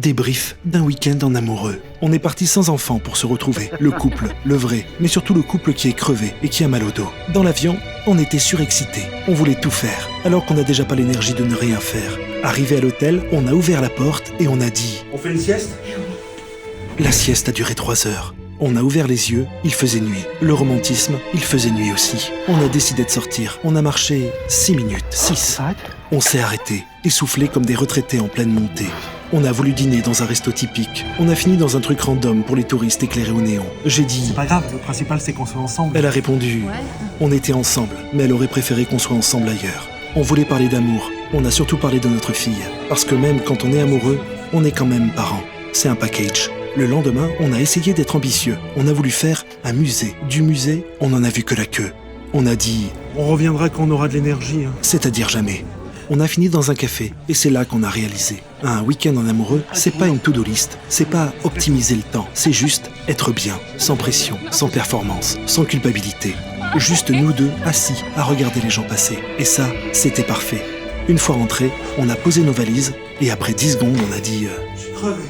débrief d'un week-end en amoureux. On est parti sans enfants pour se retrouver. Le couple, le vrai, mais surtout le couple qui est crevé et qui a mal au dos. Dans l'avion, on était surexcités. On voulait tout faire, alors qu'on n'a déjà pas l'énergie de ne rien faire. Arrivé à l'hôtel, on a ouvert la porte et on a dit « On fait une sieste ?» La sieste a duré 3 heures. On a ouvert les yeux, il faisait nuit. Le romantisme, il faisait nuit aussi. On a décidé de sortir. On a marché 6 minutes, 6. On s'est arrêté, essoufflé comme des retraités en pleine montée. On a voulu dîner dans un resto typique. On a fini dans un truc random pour les touristes éclairés au néon. J'ai dit... C'est pas grave, le principal c'est qu'on soit ensemble. Elle a répondu... On était ensemble, mais elle aurait préféré qu'on soit ensemble ailleurs. On voulait parler d'amour. On a surtout parlé de notre fille. Parce que même quand on est amoureux, on est quand même parents. C'est un package. Le lendemain, on a essayé d'être ambitieux. On a voulu faire un musée. Du musée, on n'en a vu que la queue. On a dit... On reviendra quand on aura de l'énergie. C'est-à-dire jamais. On a fini dans un café, et c'est là qu'on a réalisé. Un week-end en amoureux, c'est pas une to-do list. C'est pas optimiser le temps. C'est juste être bien, sans pression, sans performance, sans culpabilité. Juste nous deux, assis, à regarder les gens passer. Et ça, c'était parfait. Une fois rentrés, on a posé nos valises, et après 10 secondes, on a dit... Je suis crevé.